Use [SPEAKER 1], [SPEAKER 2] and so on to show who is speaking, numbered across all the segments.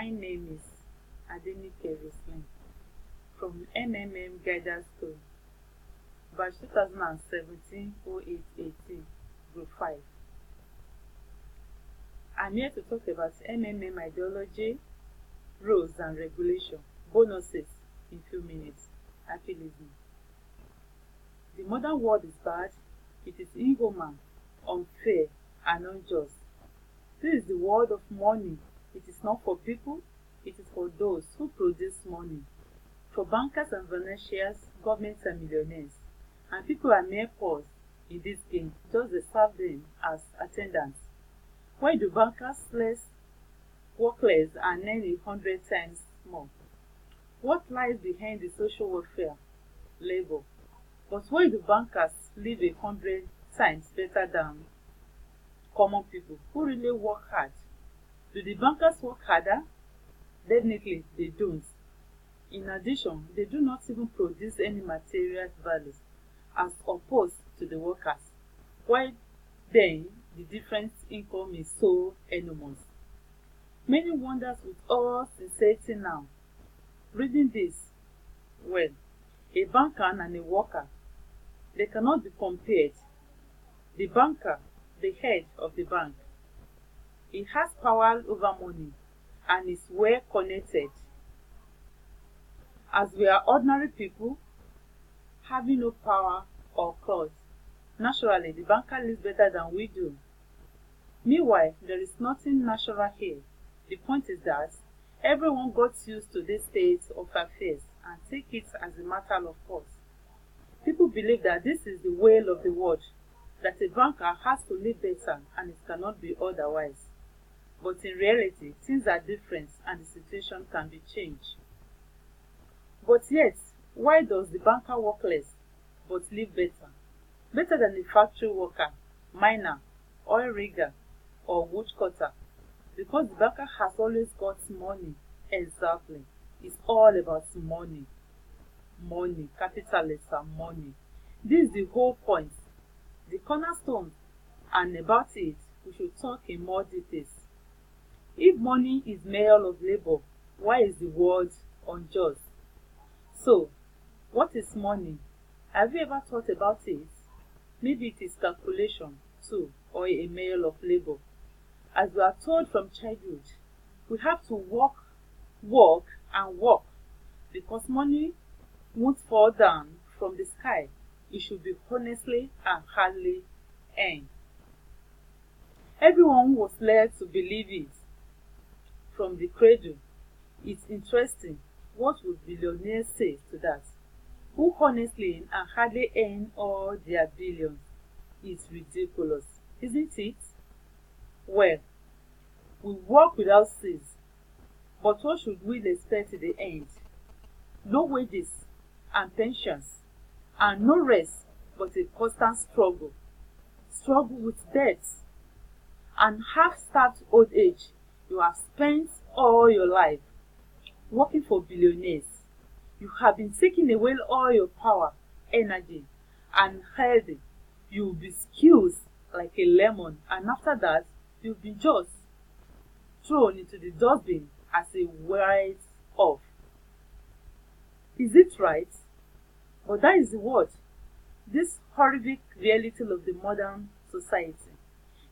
[SPEAKER 1] My name is Adenike Roslyn from NMM Guidance School, batch 2017-08-18, Group 5. I'm here to talk about NMM ideology, rules and regulation, bonuses in few minutes. Happy listening. The modern world is bad, it is inhuman, unfair and unjust. This is the world of money. It is not for people, it is for those who produce money. For bankers and financiers, governments and millionaires. And people are mere pawns in this game, just they serve them as attendants. Why do bankers work less and earn 100 times more? What lies behind the social welfare? Labor. But why do bankers live 100 times better than common people who really work hard? Do the bankers work harder? Definitely they don't. In addition, they do not even produce any material values as opposed to the workers. Why then the difference income is so enormous? Many wonders with all sincerity now. Reading this, well, a banker and a worker, they cannot be compared. The banker, the head of the bank, he has power over money and is well connected. As we are ordinary people, having no power or clout, naturally the banker lives better than we do. Meanwhile, there is nothing natural here. The point is that everyone got used to this state of affairs and take it as a matter of course. People believe that this is the way of the world, that a banker has to live better and it cannot be otherwise. But in reality, things are different and the situation can be changed. But yet, why does the banker work less but live better? Better than the factory worker, miner, oil rigger, or woodcutter? Because the banker has always got money. Exactly. It's all about money. Money, capital letter, money. This is the whole point, the cornerstone, and about it, we should talk in more details. If money is measure of labor, why is the world unjust? So, what is money? Have you ever thought about it? Maybe it is calculation too, or a measure of labor. As we are told from childhood, we have to work and work, because money won't fall down from the sky. It should be honestly and hardly earned. Everyone was led to believe it from the cradle. It's interesting. What would billionaires say to that? Who honestly and hardly earn all their billions? It's ridiculous, isn't it? Well, we work without cease, but what should we expect in the end? No wages and pensions, and no rest but a constant struggle. Struggle with debts, and half-starved old age. You have spent all your life working for billionaires. You have been taking away all your power, energy, and health. You will be squeezed like a lemon, and after that, you'll be just thrown into the dustbin as a write-off. Is it right? But that is the word. This horrific reality of the modern society.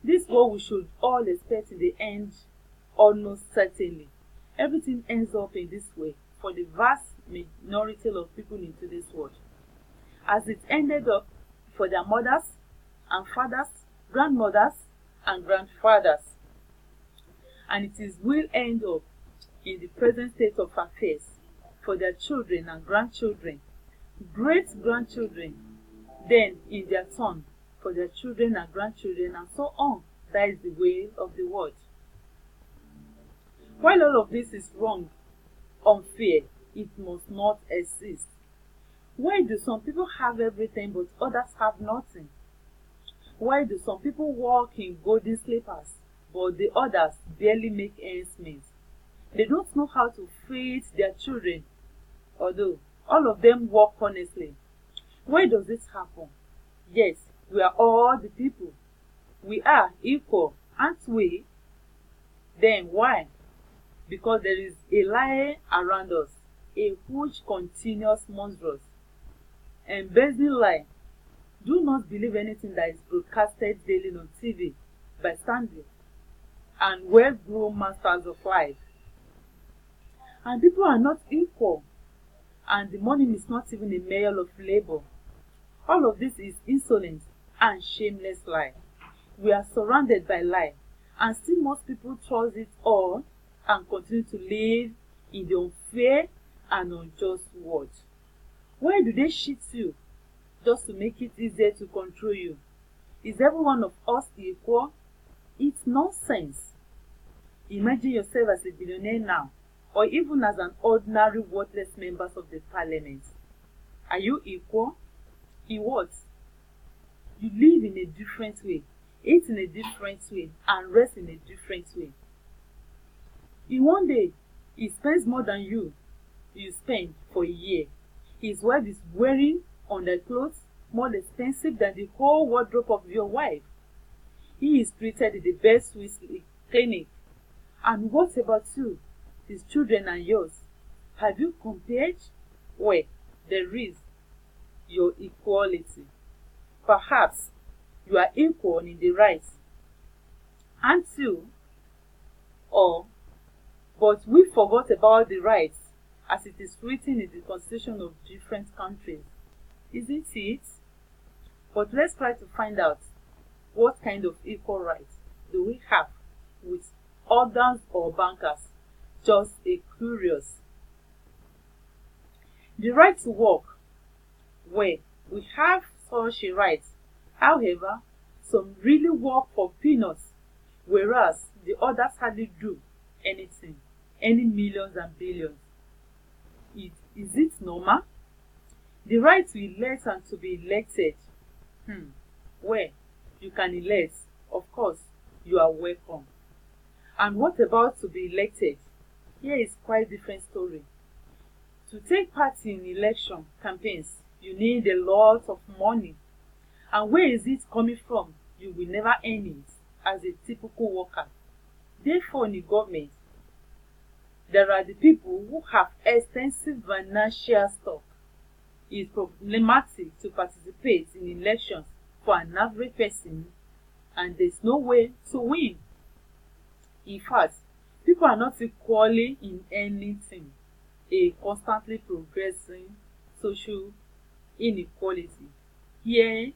[SPEAKER 1] This is what we should all expect in the end, almost certainly. Everything ends up in this way for the vast minority of people into this world, as it ended up for their mothers and fathers, grandmothers and grandfathers, and it will end up in the present state of affairs for their children and grandchildren, great-grandchildren, then in their turn for their children and grandchildren, and so on. That is the way of the world. While all of this is wrong, unfair, it must not exist. Why do some people have everything but others have nothing? Why do some people walk in golden slippers but the others barely make ends meet? They don't know how to feed their children, although all of them work honestly. Why does this happen? Yes, we are all the people. We are equal, aren't we? Then why? because there is a lie around us, a huge, continuous, monstrous, embezzling lie. Do not believe anything that is broadcasted daily on TV by standard and well-grown masters of life. And people are not equal, and the money is not even a measure of labor. All of this is insolent and shameless lie. We are surrounded by lie, and still most people trust it all and continue to live in the unfair and unjust world. Why do they cheat you? Just to make it easier to control you. Is every one of us equal? It's nonsense. Imagine yourself as a billionaire now, or even as an ordinary worthless member of the parliament. Are you equal? In what? You live in a different way, eat in a different way, and rest in a different way. In one day, he spends more than you spend for a year. His wife is wearing underclothes more expensive than the whole wardrobe of your wife. He is treated in the best Swiss clinic. And what about you, his children and yours? Have you compared? Well, there is your equality. Perhaps you are equal in the rights, aren't you? But we forgot about the rights as it is written in the constitution of different countries, isn't it? But let's try to find out what kind of equal rights do we have with others or bankers. Just a curious. The right to work. Well, we have such a right. However, some really work for peanuts, whereas the others hardly do anything, any millions and billions. Is it normal? The right to elect and to be elected. Well, you can elect, of course, you are welcome. And what about to be elected? Here is quite a different story. To take part in election campaigns, you need a lot of money. And where is it coming from? You will never earn it as a typical worker. Therefore, in the government, there are the people who have extensive financial stock. It is problematic to participate in elections for an average person, and there is no way to win. In fact, people are not equally in anything. A constantly progressing social inequality. Here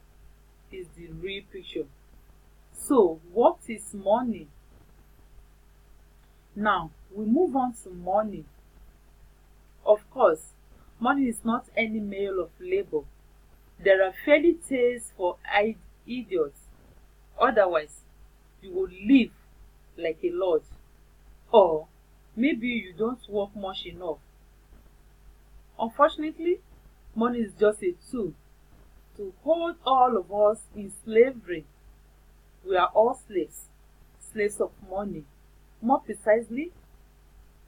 [SPEAKER 1] is the real picture. So, what is money? Now, we move on to money. Of course, money is not any measure of labor. There are fairy tales for idiots. Otherwise, you would live like a lord. Or maybe you don't work much enough. Unfortunately, money is just a tool to hold all of us in slavery. We are all slaves, slaves of money. More precisely,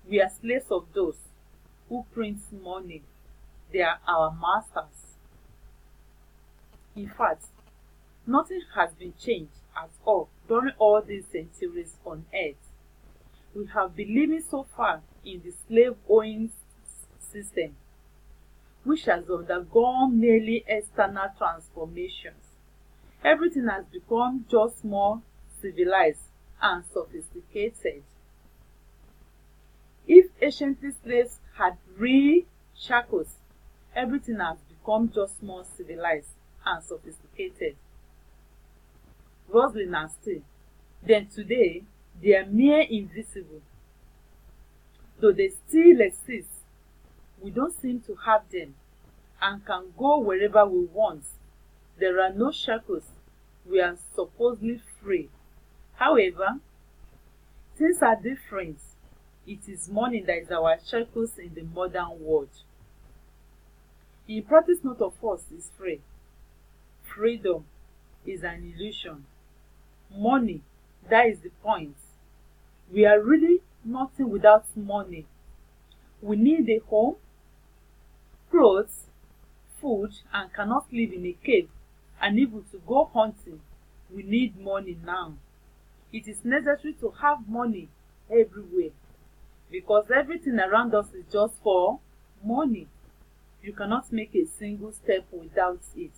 [SPEAKER 1] we are slaves of those who print money. They are our masters. In fact, nothing has been changed at all during all these centuries on earth. We have been living so far in the slave-owning system, which has undergone nearly external transformations. Everything has become just more civilized and sophisticated. If ancient slaves had real shackles, everything has become just more civilized and sophisticated. Rustling and still. Then today, they are mere invisible. Though they still exist, we don't seem to have them and can go wherever we want. There are no shackles. We are supposedly free. However, things are different. It is money that is our shackles in the modern world. In practice, not of us is free. Freedom is an illusion. Money, that is the point. We are really nothing without money. We need a home, clothes, food, and cannot live in a cave. And even to go hunting, we need money now. It is necessary to have money everywhere because everything around us is just for money. You cannot make a single step without it.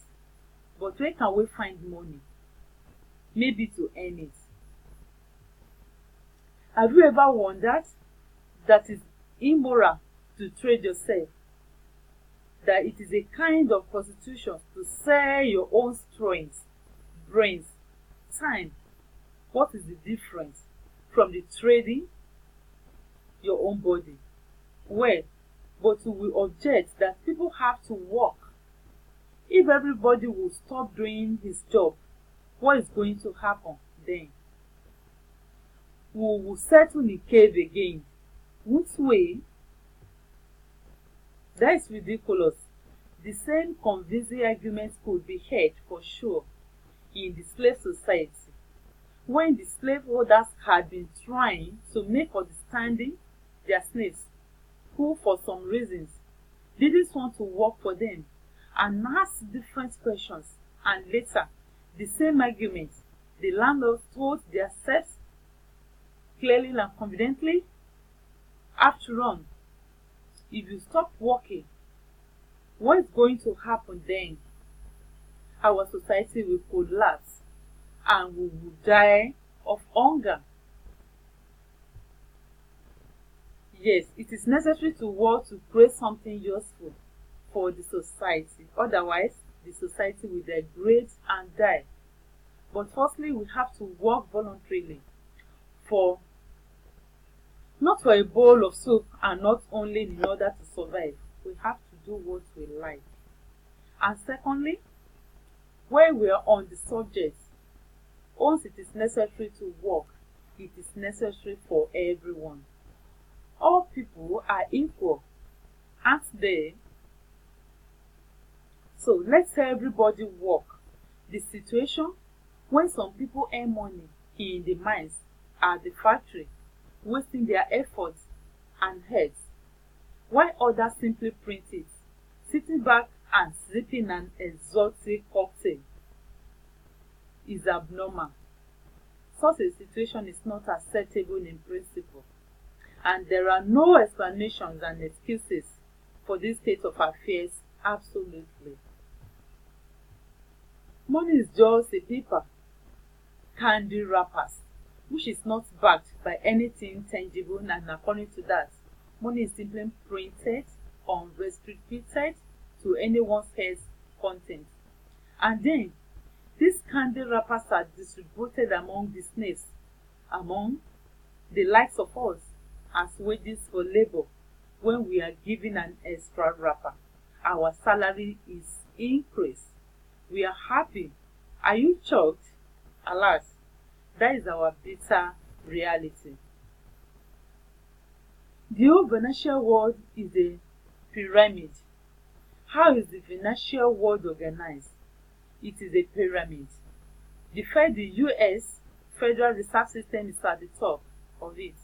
[SPEAKER 1] But where can we find money? Maybe to earn it. Have you ever wondered that it's immoral to trade yourself? That it is a kind of prostitution to sell your own strength, brains, time? What is the difference from the trading your own body? Well, but we will object that people have to work. If everybody will stop doing his job, what is going to happen then? We will settle in the cave again. Which way? That is ridiculous. The same convincing arguments could be heard for sure in the slave society, when the slaveholders had been trying to make understanding their slaves, who for some reasons didn't want to work for them, and ask different questions, and later the same argument the landlords told their serfs clearly and confidently. After all, if you stop working, what is going to happen then? Our society will collapse and we will die of hunger. Yes, it is necessary to work to create something useful for the society. Otherwise, the society will degrade and die. But firstly, we have to work voluntarily not for a bowl of soup, and not only in order to survive. We have to do what we like. And secondly, when we are on the subject, once it is necessary to work, it is necessary for everyone. All people are equal, aren't they? So let everybody work. The situation when some people earn money in the mines, at the factory, wasting their efforts and heads, while others simply print it, sitting back and sipping an exotic cocktail, is abnormal. Such a situation is not acceptable in principle, and there are no explanations and excuses for this state of affairs. Absolutely. Money is just a paper, candy wrappers, which is not backed by anything tangible, and according to that, money is simply printed unrestricted to anyone's head's content. And then, these candy wrappers are distributed among the slaves, among the likes of us, as wages for labor. When we are given an extra wrapper, our salary is increased. We are happy. Are you shocked? Alas, that is our bitter reality. The whole financial world is a pyramid. How is the financial world organized? It is a pyramid. The US Federal Reserve System is at the top of it.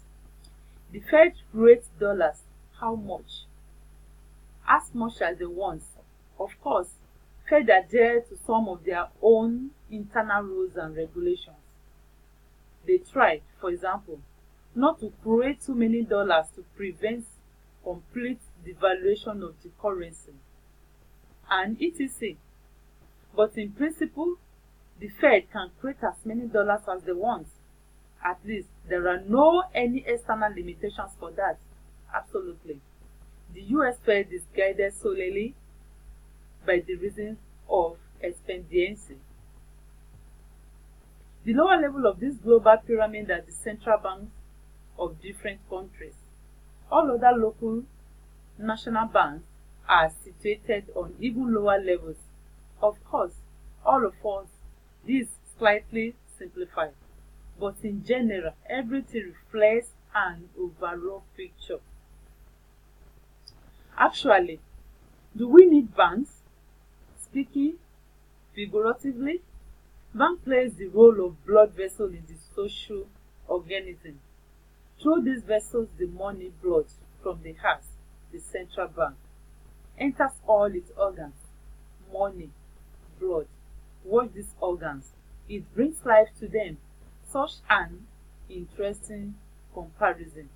[SPEAKER 1] The Fed creates dollars. How much? As much as they want. Of course, Fed adhere to some of their own internal rules and regulations. They try, for example, not to create too many dollars to prevent complete devaluation of the currency, and etc. But in principle, the Fed can create as many dollars as they want. At least there are no any external limitations for that. Absolutely. The US Fed is guided solely by the reasons of expediency. The lower level of this global pyramid are the central banks of different countries. All other local national banks are situated on even lower levels. Of course, all of us, this is slightly simplified, but in general, everything reflects an overall picture. Actually, do we need banks? Speaking figuratively, bank plays the role of blood vessel in the social organism. Through these vessels, the money blood from the heart, the central bank, enters all its organs. Money, blood, watch these organs. It brings life to them. Such an interesting comparison.